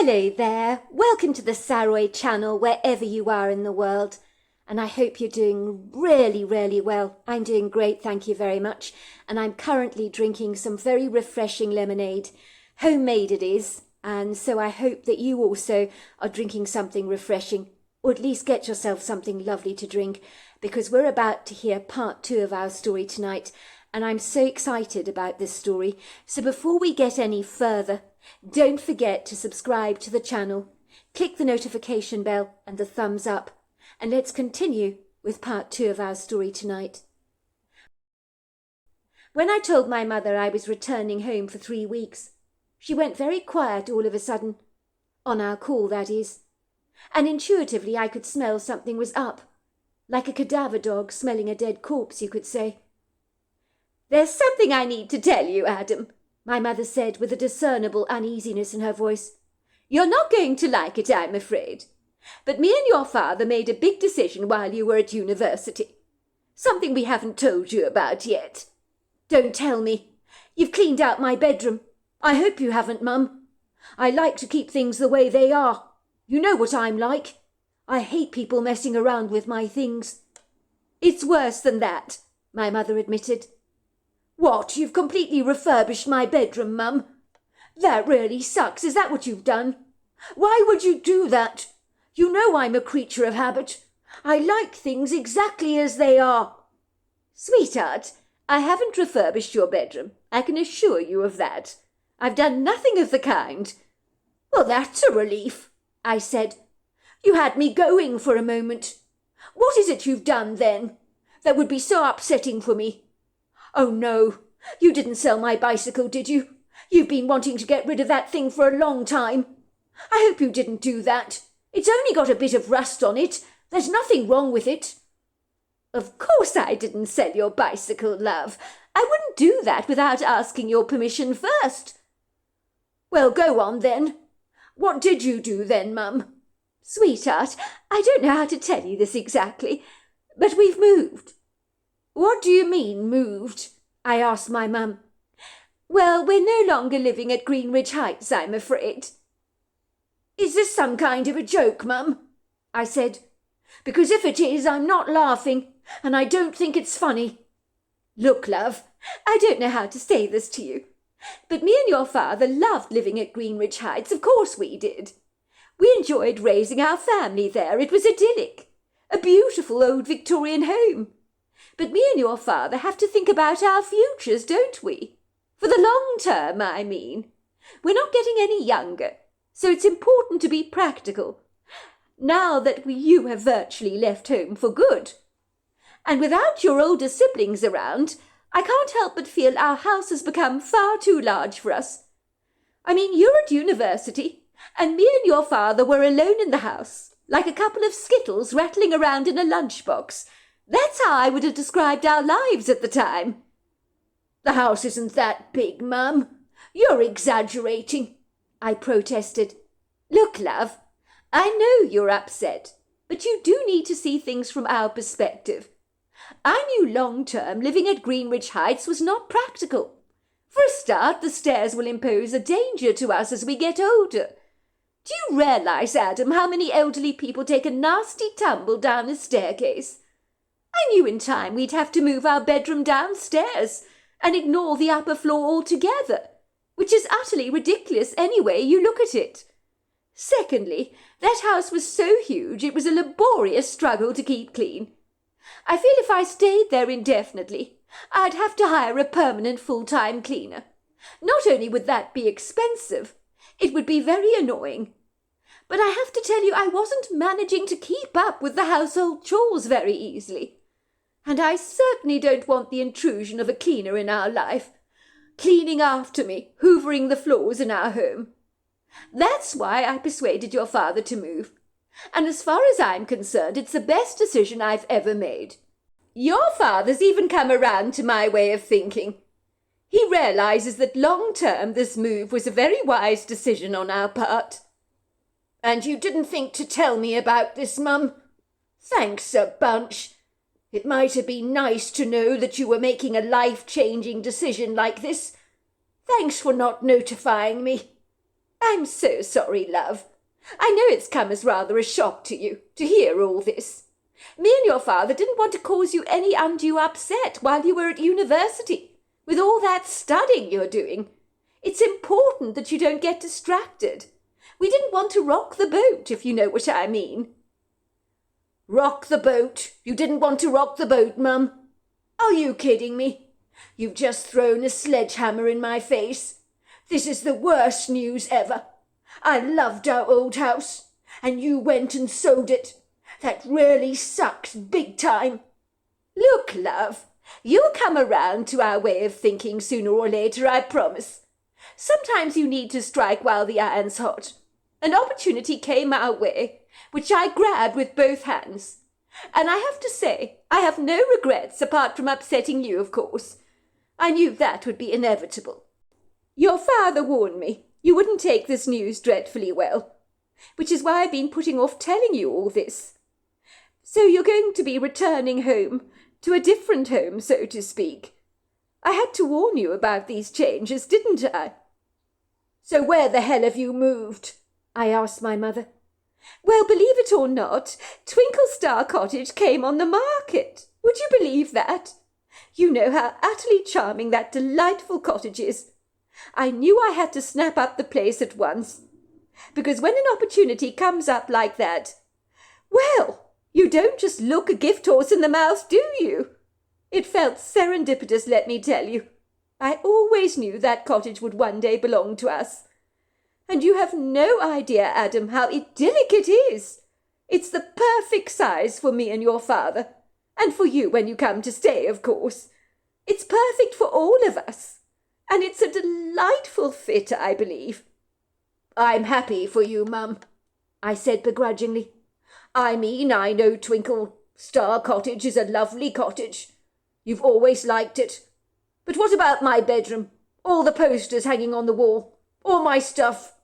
Hello there, welcome to the Saroy channel wherever you are in the world, and I hope you're doing really well. I'm doing great, thank you very much, and I'm currently drinking some very refreshing lemonade. Homemade it is, and so I hope that you also are drinking something refreshing, or at least get yourself something lovely to drink, because we're about to hear part 2 of our story tonight, and I'm so excited about this story. So before we get any further, don't forget to subscribe to the channel, click the notification bell and the thumbs up, and let's continue with part 2 of our story tonight. When I told my mother I was returning home for 3 weeks, she went very quiet all of a sudden, on our call that is, and intuitively I could smell something was up, like a cadaver dog smelling a dead corpse, you could say. "There's something I need to tell you, Adam," my mother said with a discernible uneasiness in her voice. "You're not going to like it, I'm afraid. But me and your father made a big decision while you were at university. Something we haven't told you about yet." "Don't tell me. You've cleaned out my bedroom. I hope you haven't, Mum. I like to keep things the way they are. You know what I'm like. I hate people messing around with my things." "It's worse than that," my mother admitted. "What, you've completely refurbished my bedroom, Mum? That really sucks, is that what you've done? Why would you do that? You know I'm a creature of habit. I like things exactly as they are." "Sweetheart, I haven't refurbished your bedroom, I can assure you of that. I've done nothing of the kind." "Well, that's a relief," I said. "You had me going for a moment. What is it you've done, then, that would be so upsetting for me? Oh, no, you didn't sell my bicycle, did you? You've been wanting to get rid of that thing for a long time. I hope you didn't do that. It's only got a bit of rust on it. There's nothing wrong with it." "Of course I didn't sell your bicycle, love. I wouldn't do that without asking your permission first." "Well, go on then. What did you do then, Mum?" "Sweetheart, I don't know how to tell you this exactly, but we've moved." "What do you mean, moved?" I asked my mum. "Well, we're no longer living at Greenridge Heights, I'm afraid." "Is this some kind of a joke, Mum?" I said. "Because if it is, I'm not laughing, and I don't think it's funny. Look, love, I don't know how to say this to you, but me and your father loved living at Greenridge Heights, of course we did. We enjoyed raising our family there, it was idyllic, a beautiful old Victorian home. But me and your father have to think about our futures, don't we? For the long term, I mean. We're not getting any younger, so it's important to be practical, now that you have virtually left home for good. And without your older siblings around, I can't help but feel our house has become far too large for us. I mean, you're at university, and me and your father were alone in the house, like a couple of skittles rattling around in a lunchbox. That's how I would have described our lives at the time." "The house isn't that big, Mum. You're exaggerating," I protested. "Look, love, I know you're upset, but you do need to see things from our perspective. I knew long-term living at Greenridge Heights was not practical. For a start, the stairs will impose a danger to us as we get older. Do you realise, Adam, how many elderly people take a nasty tumble down the staircase? I knew in time we'd have to move our bedroom downstairs and ignore the upper floor altogether, which is utterly ridiculous any way you look at it. Secondly, that house was so huge it was a laborious struggle to keep clean. I feel if I stayed there indefinitely, I'd have to hire a permanent full-time cleaner. Not only would that be expensive, it would be very annoying. But I have to tell you I wasn't managing to keep up with the household chores very easily. And I certainly don't want the intrusion of a cleaner in our life, cleaning after me, hoovering the floors in our home. That's why I persuaded your father to move. And as far as I'm concerned, it's the best decision I've ever made. Your father's even come around to my way of thinking. He realises that long-term this move was a very wise decision on our part." "And you didn't think to tell me about this, Mum? Thanks a bunch. It might have been nice to know that you were making a life-changing decision like this. Thanks for not notifying me." I'm so sorry, love. I know it's come as rather a shock to you to hear all this. Me and your father didn't want to cause you any undue upset while you were at university, with all that studying you're doing. It's important that you don't get distracted. We didn't want to rock the boat, if you know what I mean. Rock the boat? You didn't want to rock the boat, Mum? Are you kidding me? You've just thrown a sledgehammer in my face. This is the worst news ever. I loved our old house, and you went and sold it. That really sucks big time. Look, love, you'll come around to our way of thinking sooner or later, I promise. Sometimes you need to strike while the iron's hot. An opportunity came our way, which I grabbed with both hands. And I have to say, I have no regrets apart from upsetting you, of course. I knew that would be inevitable. Your father warned me you wouldn't take this news dreadfully well, which is why I've been putting off telling you all this. So you're going to be returning home, to a different home, so to speak. I had to warn you about these changes, didn't I? So where the hell have you moved? I asked my mother. Well, believe it or not, Twinkle Star Cottage came on the market. Would you believe that? You know how utterly charming that delightful cottage is. I knew I had to snap up the place at once, because when an opportunity comes up like that, well, you don't just look a gift horse in the mouth, do you? It felt serendipitous, let me tell you. I always knew that cottage would one day belong to us. And you have no idea, Adam, how idyllic it is. It's the perfect size for me and your father, and for you when you come to stay, of course. It's perfect for all of us. And it's a delightful fit, I believe. I'm happy for you, Mum, I said begrudgingly. I mean, I know Twinkle Star Cottage is a lovely cottage. You've always liked it. But what about my bedroom? All the posters hanging on the wall? All my stuff?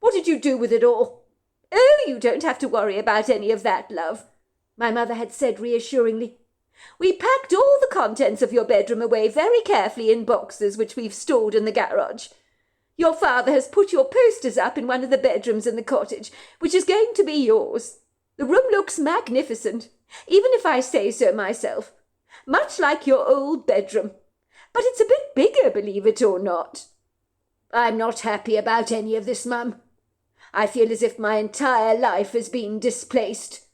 What did you do with it all? Oh, you don't have to worry about any of that, love, my mother had said reassuringly. We packed all the contents of your bedroom away very carefully in boxes which we've stored in the garage. Your father has put your posters up in one of the bedrooms in the cottage, which is going to be yours. The room looks magnificent, even if I say so myself. Much like your old bedroom. But it's a bit bigger, believe it or not. I'm not happy about any of this, Mum. I feel as if my entire life has been displaced.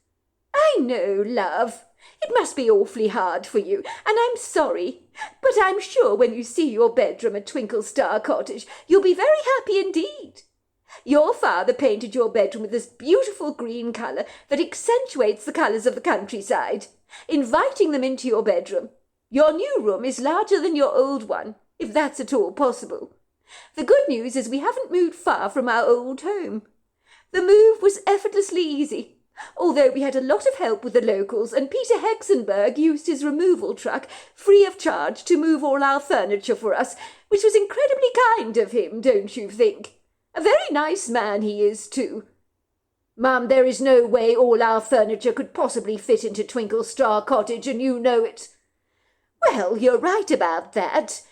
I know, love. It must be awfully hard for you, and I'm sorry. But I'm sure when you see your bedroom at Twinkle Star Cottage, you'll be very happy indeed. Your father painted your bedroom with this beautiful green colour that accentuates the colours of the countryside, inviting them into your bedroom. Your new room is larger than your old one, if that's at all possible. The good news is we haven't moved far from our old home. The move was effortlessly easy, although we had a lot of help with the locals, and Peter Hexenberg used his removal truck free of charge to move all our furniture for us, which was incredibly kind of him, don't you think? A very nice man he is, too. Mum, there is no way all our furniture could possibly fit into Twinkle Star Cottage, and you know it. Well, you're right about that.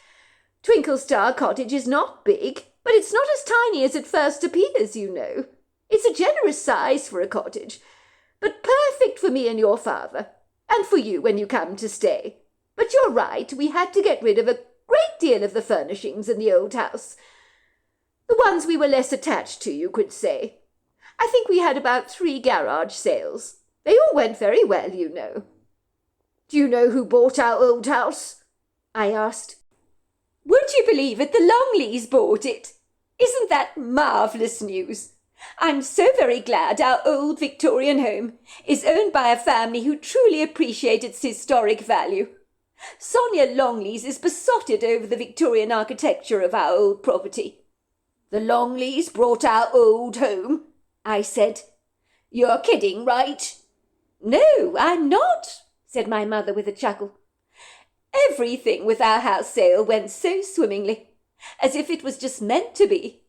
Twinkle Star Cottage is not big, but it's not as tiny as it first appears, you know. It's a generous size for a cottage, but perfect for me and your father, and for you when you come to stay. But you're right, we had to get rid of a great deal of the furnishings in the old house. The ones we were less attached to, you could say. I think we had about 3 garage sales. They all went very well, you know. Do you know who bought our old house? I asked. Would you believe it? The Longleys bought it. Isn't that marvellous news? I'm so very glad our old Victorian home is owned by a family who truly appreciate its historic value. Sonia Longleys is besotted over the Victorian architecture of our old property. The Longleys brought our old home, I said. You're kidding, right? No, I'm not, said my mother with a chuckle. Everything with our house sale went so swimmingly, as if it was just meant to be.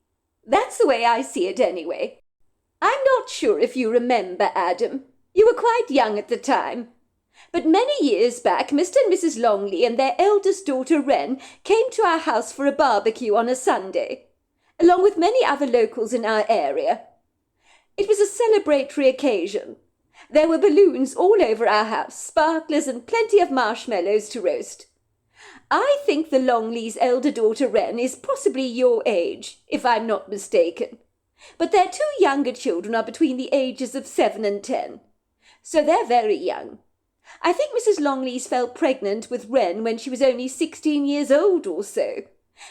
That's the way I see it anyway. I'm not sure if you remember, Adam. You were quite young at the time. But many years back, Mr. and Mrs. Longley and their eldest daughter, Wren, came to our house for a barbecue on a Sunday. along with many other locals in our area. It was a celebratory occasion. There were balloons all over our house, sparklers, and plenty of marshmallows to roast. I think the Longleys' elder daughter Wren is possibly your age, if I'm not mistaken. But their two younger children are between the ages of 7 and 10. So they're very young. I think Mrs. Longleys fell pregnant with Wren when she was only 16 years old or so,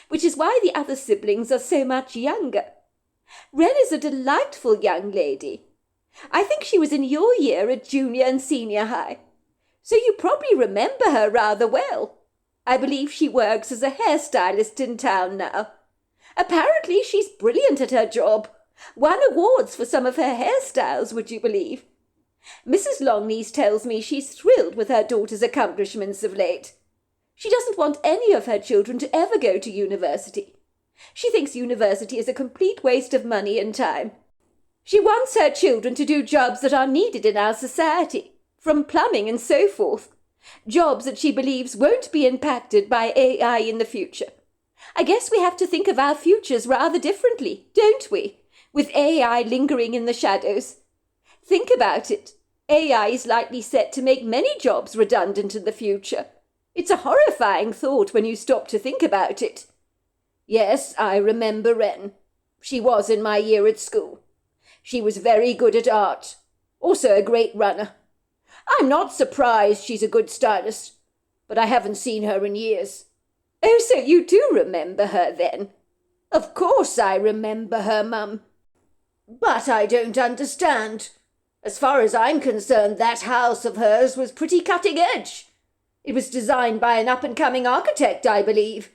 which is why the other siblings are so much younger. Wren is a delightful young lady. I think she was in your year at junior and senior high. So you probably remember her rather well. I believe she works as a hairstylist in town now. Apparently she's brilliant at her job. Won awards for some of her hairstyles, would you believe? Mrs. Longleys tells me she's thrilled with her daughter's accomplishments of late. She doesn't want any of her children to ever go to university. She thinks university is a complete waste of money and time. She wants her children to do jobs that are needed in our society, from plumbing and so forth. Jobs that she believes won't be impacted by AI in the future. I guess we have to think of our futures rather differently, don't we? With AI lingering in the shadows. Think about it. AI is likely set to make many jobs redundant in the future. It's a horrifying thought when you stop to think about it. Yes, I remember Wren. She was in my year at school. She was very good at art. Also a great runner. I'm not surprised she's a good stylist, but I haven't seen her in years. Oh, so you do remember her then? Of course I remember her, Mum. But I don't understand. As far as I'm concerned, that house of hers was pretty cutting edge. It was designed by an up-and-coming architect, I believe.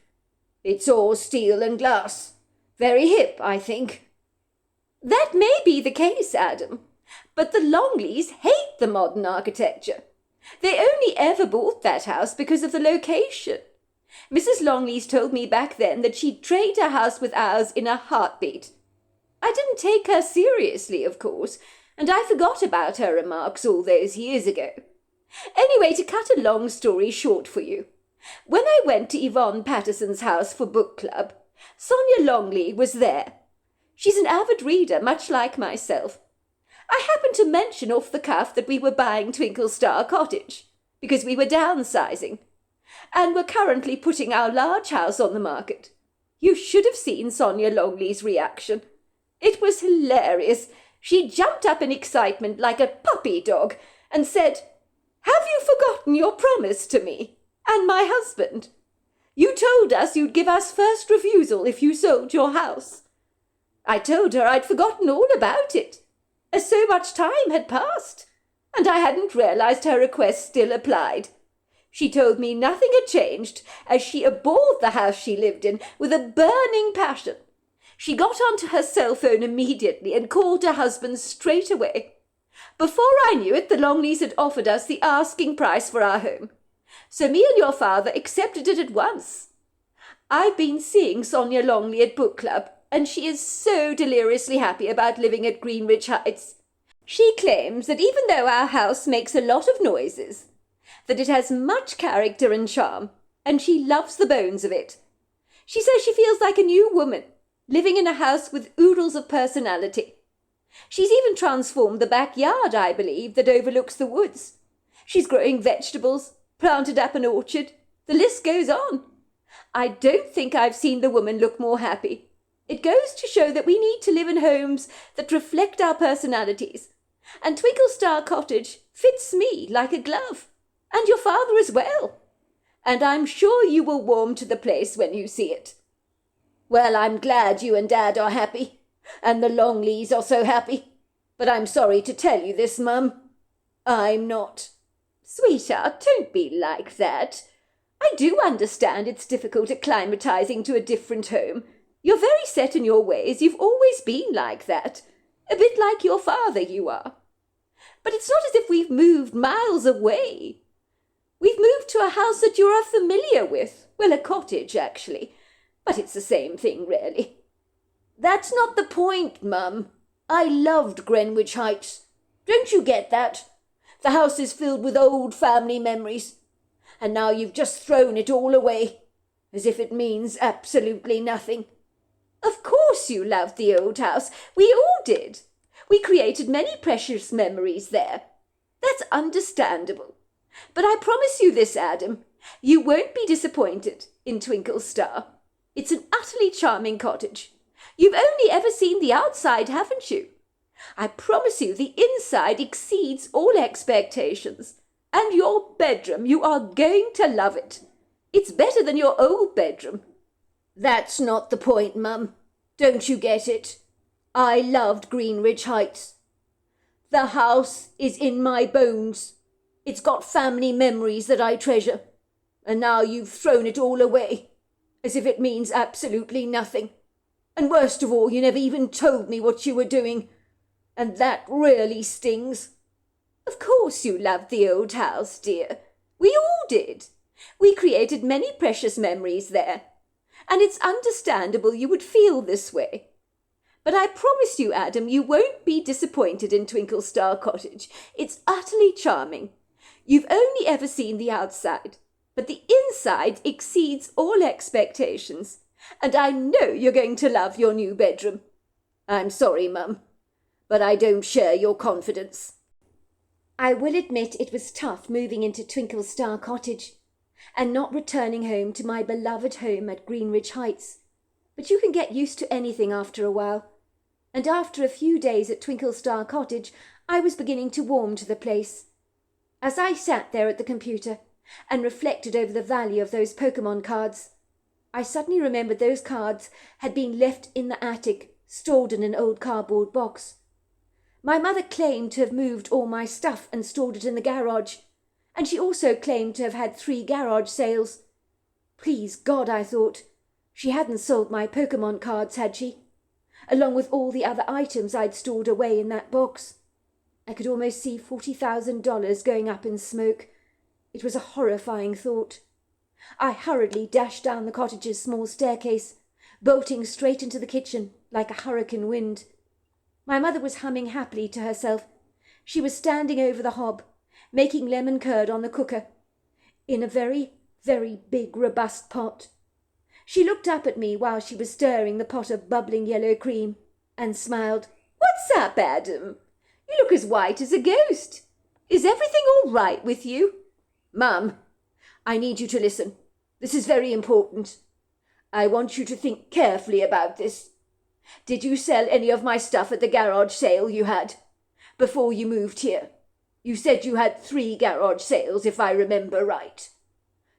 It's all steel and glass. Very hip, I think. That may be the case, Adam, but the Longleys hate the modern architecture. They only ever bought that house because of the location. Mrs. Longleys told me back then that she'd trade her house with ours in a heartbeat. I didn't take her seriously, of course, and I forgot about her remarks all those years ago. Anyway, to cut a long story short for you, when I went to Yvonne Patterson's house for book club, Sonia Longley was there. She's an avid reader, much like myself. I happened to mention off the cuff that we were buying Twinkle Star Cottage, because we were downsizing, and were currently putting our large house on the market. You should have seen Sonia Longley's reaction. It was hilarious. She jumped up in excitement like a puppy dog and said, "Have you forgotten your promise to me and my husband? You told us you'd give us first refusal if you sold your house." I told her I'd forgotten all about it, as so much time had passed, and I hadn't realized her request still applied. She told me nothing had changed, as she abhorred the house she lived in with a burning passion. She got onto her cell phone immediately and called her husband straight away. Before I knew it, the Longleys had offered us the asking price for our home, so me and your father accepted it at once. I've been seeing Sonia Longley at book club, and she is so deliriously happy about living at Greenwich Heights. She claims that even though our house makes a lot of noises, that it has much character and charm, and she loves the bones of it. She says she feels like a new woman, living in a house with oodles of personality. She's even transformed the backyard, I believe, that overlooks the woods. She's growing vegetables, planted up an orchard. The list goes on. I don't think I've seen the woman look more happy. It goes to show that we need to live in homes that reflect our personalities. And Twinkle Star Cottage fits me like a glove, and your father as well. And I'm sure you will warm to the place when you see it. Well, I'm glad you and Dad are happy, and the Longleys are so happy. But I'm sorry to tell you this, Mum. I'm not. Sweetheart, don't be like that. I do understand it's difficult acclimatizing to a different home. You're very set in your ways. You've always been like that. A bit like your father, you are. But it's not as if we've moved miles away. We've moved to a house that you're familiar with. Well, a cottage, actually. But it's the same thing, really. That's not the point, Mum. I loved Greenwich Heights. Don't you get that? The house is filled with old family memories. And now you've just thrown it all away, as if it means absolutely nothing. Of course you loved the old house. We all did. We created many precious memories there. That's understandable. But I promise you this, Adam, you won't be disappointed in Twinkle Star. It's an utterly charming cottage. You've only ever seen the outside, haven't you? I promise you the inside exceeds all expectations. And your bedroom, you are going to love it. It's better than your old bedroom. That's not the point, Mum. Don't you get it? I loved Greenridge Heights. The house is in my bones. It's got family memories that I treasure. And now you've thrown it all away, as if it means absolutely nothing. And worst of all, you never even told me what you were doing. And that really stings. Of course you loved the old house, dear. We all did. We created many precious memories there. And it's understandable you would feel this way. But I promise you, Adam, you won't be disappointed in Twinkle Star Cottage. It's utterly charming. You've only ever seen the outside, but the inside exceeds all expectations. And I know you're going to love your new bedroom. I'm sorry, Mum, but I don't share your confidence. I will admit it was tough moving into Twinkle Star Cottage and not returning home to my beloved home at Greenridge Heights. But you can get used to anything after a while. And after a few days at Twinkle Star Cottage, I was beginning to warm to the place. As I sat there at the computer and reflected over the value of those Pokemon cards, I suddenly remembered those cards had been left in the attic, stored in an old cardboard box. My mother claimed to have moved all my stuff and stored it in the garage, and she also claimed to have had 3 garage sales. Please God, I thought, she hadn't sold my Pokemon cards, had she? Along with all the other items I'd stored away in that box. I could almost see $40,000 going up in smoke. It was a horrifying thought. I hurriedly dashed down the cottage's small staircase, bolting straight into the kitchen like a hurricane wind. My mother was humming happily to herself. She was standing over the hob, making lemon curd on the cooker, in a very, very big, robust pot. She looked up at me while she was stirring the pot of bubbling yellow cream, and smiled. "What's up, Adam? You look as white as a ghost. Is everything all right with you?" "Mum, I need you to listen. This is very important. I want you to think carefully about this. Did you sell any of my stuff at the garage sale you had before you moved here? You said you had 3 garage sales, if I remember right.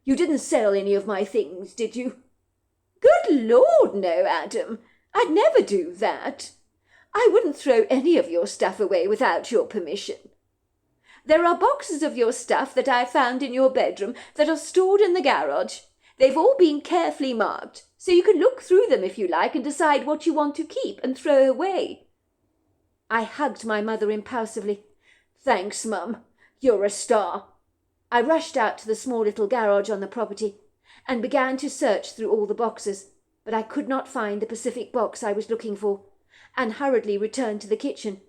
You didn't sell any of my things, did you?" "Good Lord, no, Adam. I'd never do that. I wouldn't throw any of your stuff away without your permission. There are boxes of your stuff that I found in your bedroom that are stored in the garage. They've all been carefully marked, so you can look through them if you like and decide what you want to keep and throw away." I hugged my mother impulsively. "Thanks, Mum. You're a star." I rushed out to the small little garage on the property and began to search through all the boxes, but I could not find the Pacific box I was looking for, and hurriedly returned to the kitchen,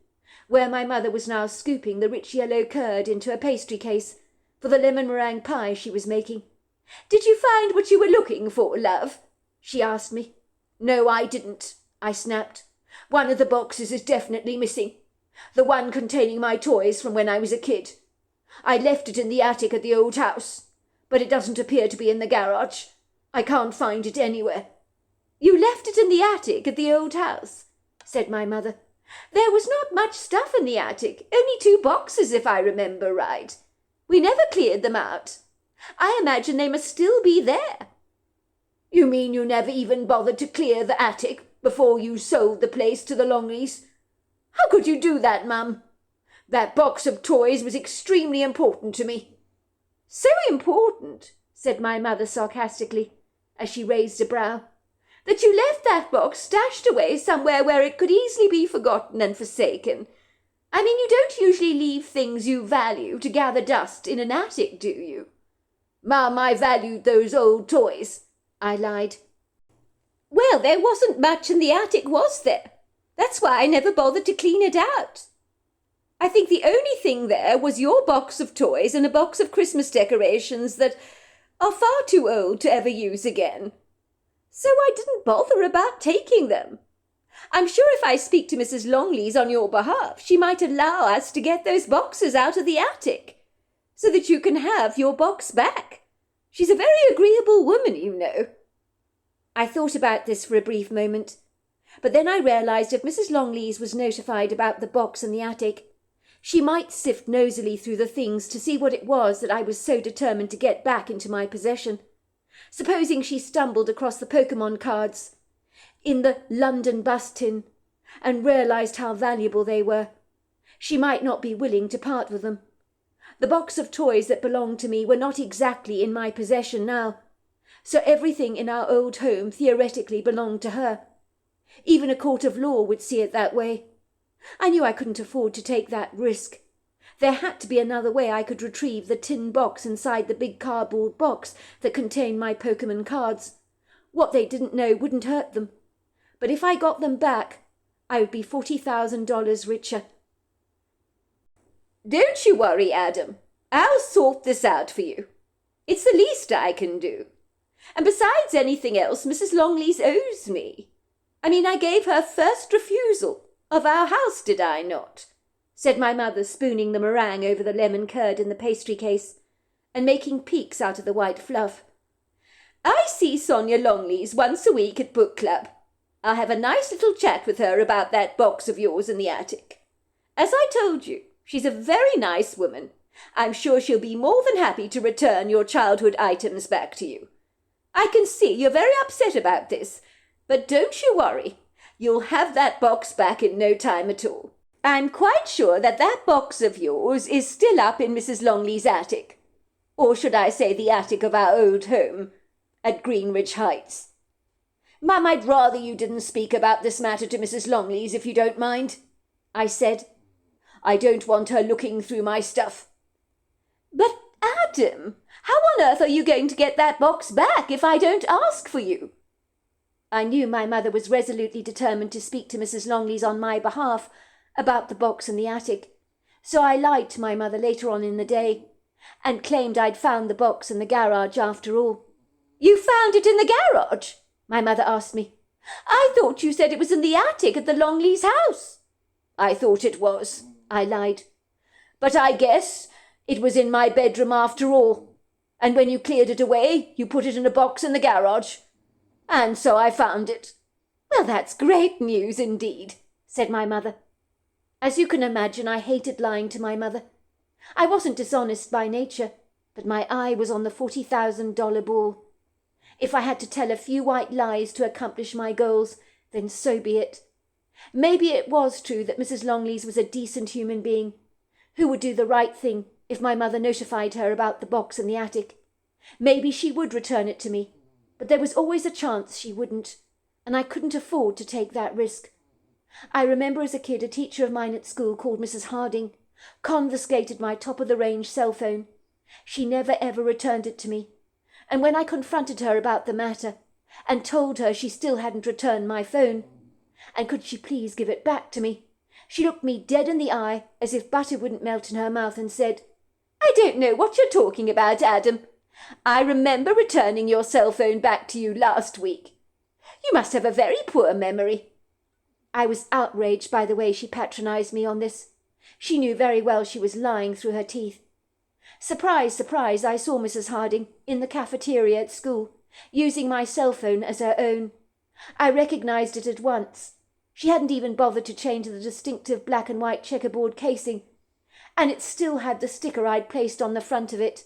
where my mother was now scooping the rich yellow curd into a pastry case for the lemon meringue pie she was making. "Did you find what you were looking for, love?" she asked me. "No, I didn't," I snapped. "One of the boxes is definitely missing. The one containing my toys from when I was a kid. I left it in the attic at the old house, but it doesn't appear to be in the garage. I can't find it anywhere." "You left it in the attic at the old house?" said my mother. "There was not much stuff in the attic, only 2 boxes, if I remember right. We never cleared them out. I imagine they must still be there." "You mean you never even bothered to clear the attic before you sold the place to the Longleys? How could you do that, Mum? That box of toys was extremely important to me." "So important," said my mother sarcastically, as she raised a brow, "that you left that box stashed away somewhere where it could easily be forgotten and forsaken. I mean, you don't usually leave things you value to gather dust in an attic, do you?" "Mum, I valued those old toys," I lied. "Well, there wasn't much in the attic, was there? That's why I never bothered to clean it out. I think the only thing there was your box of toys and a box of Christmas decorations that are far too old to ever use again." so I didn't bother about taking them. I'm sure if I speak to Mrs. Longley's on your behalf, she might allow us to get those boxes out of the attic, so that you can have your box back. She's a very agreeable woman, you know." I thought about this for a brief moment, but then I realised if Mrs. Longley's was notified about the box in the attic, she might sift nosily through the things to see what it was that I was so determined to get back into my possession. Supposing she stumbled across the Pokemon cards in the London bus tin and realised how valuable they were, she might not be willing to part with them. The box of toys that belonged to me were not exactly in my possession now, so everything in our old home theoretically belonged to her. Even a court of law would see it that way. I knew I couldn't afford to take that risk. There had to be another way I could retrieve the tin box inside the big cardboard box that contained my Pokemon cards. What they didn't know wouldn't hurt them. But if I got them back, I would be $40,000 richer. "Don't you worry, Adam. I'll sort this out for you. It's the least I can do. And besides anything else Mrs. Longley's owes me. I mean, I gave her first refusal of our house, did I not?" said my mother, spooning the meringue over the lemon curd in the pastry case and making peaks out of the white fluff. "I see Sonia Longley's once a week at book club. I'll have a nice little chat with her about that box of yours in the attic. As I told you, she's a very nice woman. I'm sure she'll be more than happy to return your childhood items back to you. I can see you're very upset about this, but don't you worry. You'll have that box back in no time at all. I'm quite sure that that box of yours is still up in Mrs. Longley's attic. Or should I say the attic of our old home at Greenwich Heights. Mum, I'd rather you didn't speak about this matter to Mrs. Longley's if you don't mind," I said. "I don't want her looking through my stuff." "But, Adam, how on earth are you going to get that box back if I don't ask for you?" I knew my mother was resolutely determined to speak to Mrs. Longley's on my behalf about the box in the attic, so I lied to my mother later on in the day and claimed I'd found the box in the garage after all. "You found it in the garage?" my mother asked me. "I thought you said it was in the attic at the Longley's house." "I thought it was," I lied. "But I guess it was in my bedroom after all, and when you cleared it away, you put it in a box in the garage. And so I found it." "Well, that's great news indeed," said my mother. As you can imagine, I hated lying to my mother. I wasn't dishonest by nature, but my eye was on the $40,000 ball. If I had to tell a few white lies to accomplish my goals, then so be it. Maybe it was true that Mrs. Longley's was a decent human being, who would do the right thing if my mother notified her about the box in the attic. Maybe she would return it to me, but there was always a chance she wouldn't, and I couldn't afford to take that risk. I remember as a kid a teacher of mine at school called Mrs. Harding confiscated my top-of-the-range cell phone. She never ever returned it to me, and when I confronted her about the matter and told her she still hadn't returned my phone, and could she please give it back to me, she looked me dead in the eye as if butter wouldn't melt in her mouth and said, "I don't know what you're talking about, Adam. I remember returning your cell phone back to you last week. You must have a very poor memory." I was outraged by the way she patronized me on this. She knew very well she was lying through her teeth. Surprise, surprise, I saw Mrs. Harding in the cafeteria at school, using my cell phone as her own. I recognized it at once. She hadn't even bothered to change the distinctive black and white checkerboard casing, and it still had the sticker I'd placed on the front of it.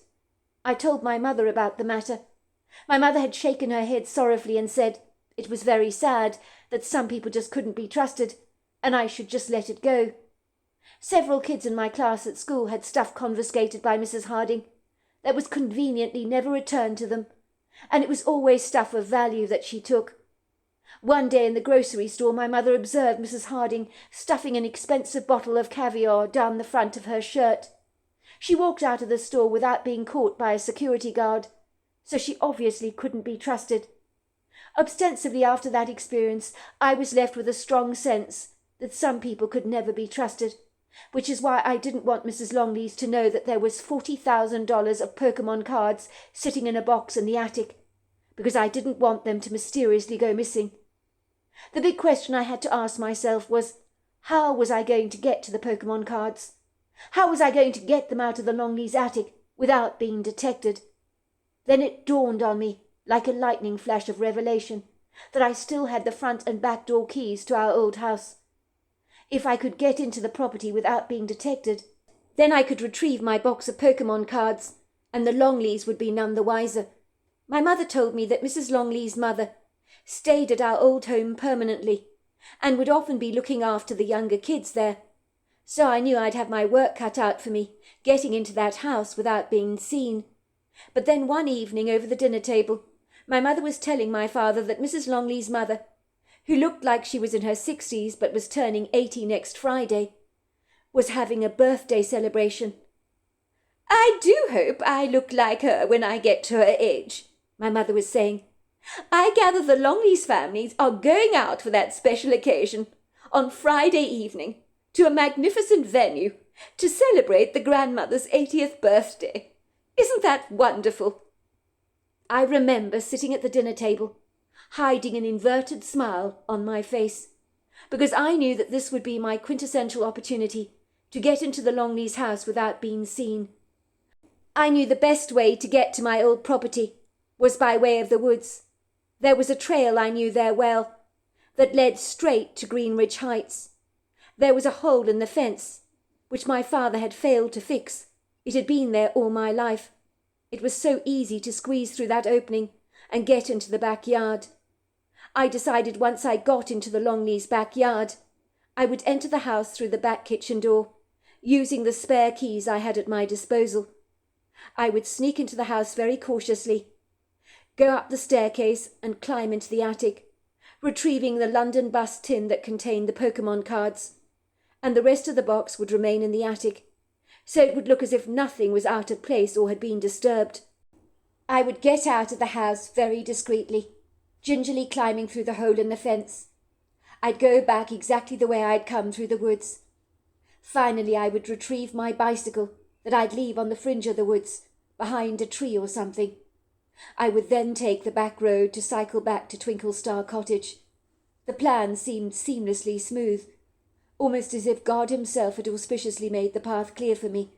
I told my mother about the matter. My mother had shaken her head sorrowfully and said it was very sad that some people just couldn't be trusted, and I should just let it go. Several kids in my class at school had stuff confiscated by Mrs. Harding that was conveniently never returned to them, and it was always stuff of value that she took. One day in the grocery store my mother observed Mrs. Harding stuffing an expensive bottle of caviar down the front of her shirt. She walked out of the store without being caught by a security guard, so she obviously couldn't be trusted. Ostensibly after that experience, I was left with a strong sense that some people could never be trusted, which is why I didn't want Mrs. Longley's to know that there was $40,000 of Pokemon cards sitting in a box in the attic. because I didn't want them to mysteriously go missing. The big question I had to ask myself was, how was I going to get to the Pokemon cards? How was I going to get them out of the Longley's attic without being detected? Then it dawned on me, like a lightning flash of revelation, that I still had the front and back door keys to our old house. If I could get into the property without being detected, then I could retrieve my box of Pokemon cards, and the Longleys would be none the wiser. My mother told me that Mrs. Longley's mother stayed at our old home permanently, and would often be looking after the younger kids there. So I knew I'd have my work cut out for me, getting into that house without being seen. But then one evening over the dinner table, my mother was telling my father that Mrs. Longley's mother, who looked like she was in her 60s but was turning 80 next Friday, was having a birthday celebration. "I do hope I look like her when I get to her age," my mother was saying. "I gather the Longley's families are going out for that special occasion on Friday evening to a magnificent venue to celebrate the grandmother's 80th birthday. Isn't that wonderful?" I remember sitting at the dinner table, hiding an inverted smile on my face, because I knew that this would be my quintessential opportunity to get into the Longley's house without being seen. I knew the best way to get to my old property was by way of the woods. There was a trail I knew there well, that led straight to Greenridge Heights. There was a hole in the fence, which my father had failed to fix. It had been there all my life. It was so easy to squeeze through that opening and get into the backyard. I decided once I got into the Longley's backyard, I would enter the house through the back kitchen door, using the spare keys I had at my disposal. I would sneak into the house very cautiously, go up the staircase and climb into the attic, retrieving the London bus tin that contained the Pokemon cards, and the rest of the box would remain in the attic, so it would look as if nothing was out of place or had been disturbed. I would get out of the house very discreetly, gingerly climbing through the hole in the fence. I'd go back exactly the way I'd come through the woods. Finally, I would retrieve my bicycle that I'd leave on the fringe of the woods, behind a tree or something. I would then take the back road to cycle back to Twinkle Star Cottage. The plan seemed seamlessly smooth, almost as if God himself had auspiciously made the path clear for me,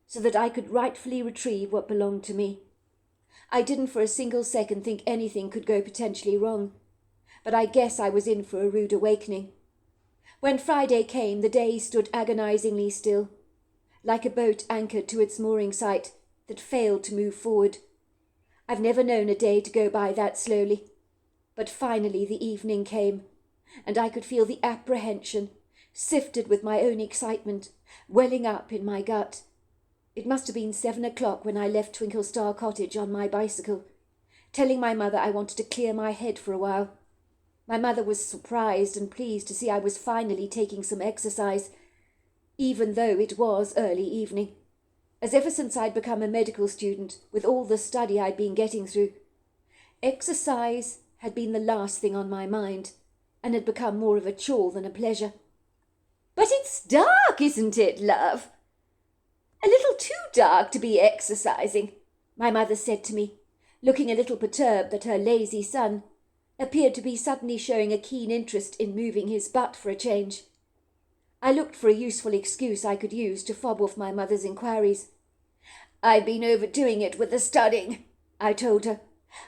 so that I could rightfully retrieve what belonged to me. I didn't for a single second think anything could go potentially wrong, but I guess I was in for a rude awakening. When Friday came, the day stood agonizingly still, like a boat anchored to its mooring site that failed to move forward. I've never known a day to go by that slowly, but finally the evening came, and I could feel the apprehension, sifted with my own excitement, welling up in my gut. It must have been 7 o'clock when I left Twinkle Star Cottage on my bicycle, telling my mother I wanted to clear my head for a while. My mother was surprised and pleased to see I was finally taking some exercise, even though it was early evening, as ever since I'd become a medical student, with all the study I'd been getting through, exercise had been the last thing on my mind, and had become more of a chore than a pleasure. "But it's dark, isn't it, love?" "A little too dark to be exercising," my mother said to me, looking a little perturbed that her lazy son appeared to be suddenly showing a keen interest in moving his butt for a change. I looked for a useful excuse I could use to fob off my mother's inquiries. "I've been overdoing it with the studying," I told her.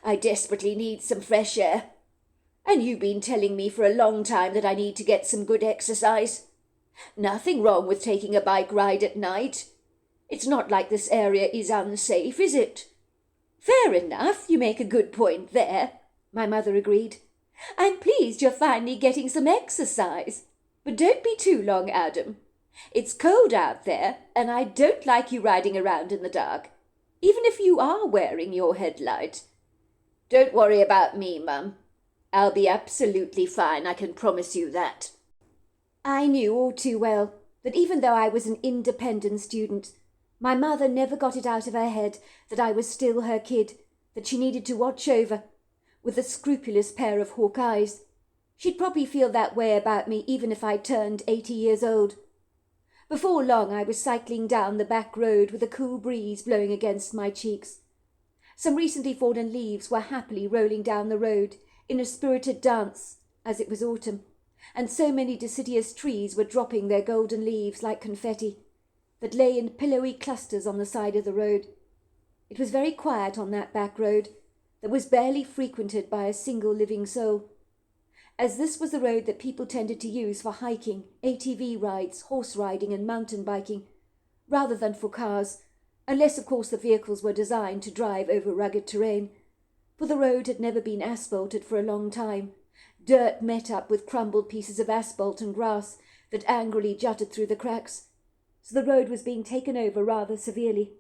"I desperately need some fresh air. And you've been telling me for a long time that I need to get some good exercise. Nothing wrong with taking a bike ride at night. It's not like this area is unsafe, is it?" "Fair enough, you make a good point there," my mother agreed. "I'm pleased you're finally getting some exercise. But don't be too long, Adam. It's cold out there, and I don't like you riding around in the dark, even if you are wearing your headlight." "Don't worry about me, Mum. I'll be absolutely fine, I can promise you that." I knew all too well that even though I was an independent student, my mother never got it out of her head that I was still her kid, that she needed to watch over, with a scrupulous pair of hawk eyes. She'd probably feel that way about me even if I turned 80 years old. Before long I was cycling down the back road with a cool breeze blowing against my cheeks. Some recently fallen leaves were happily rolling down the road in a spirited dance, as it was autumn, and so many deciduous trees were dropping their golden leaves like confetti that lay in pillowy clusters on the side of the road. It was very quiet on that back road that was barely frequented by a single living soul, as this was the road that people tended to use for hiking, ATV rides, horse riding and mountain biking, rather than for cars, unless of course the vehicles were designed to drive over rugged terrain, for the road had never been asphalted for a long time. Dirt met up with crumbled pieces of asphalt and grass that angrily jutted through the cracks, so the road was being taken over rather severely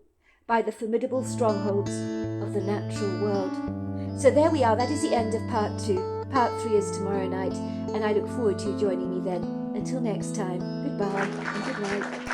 by the formidable strongholds of the natural world. So there we are, that is the end of part 2. Part 3 is tomorrow night, and I look forward to you joining me then. Until next time, goodbye and good night.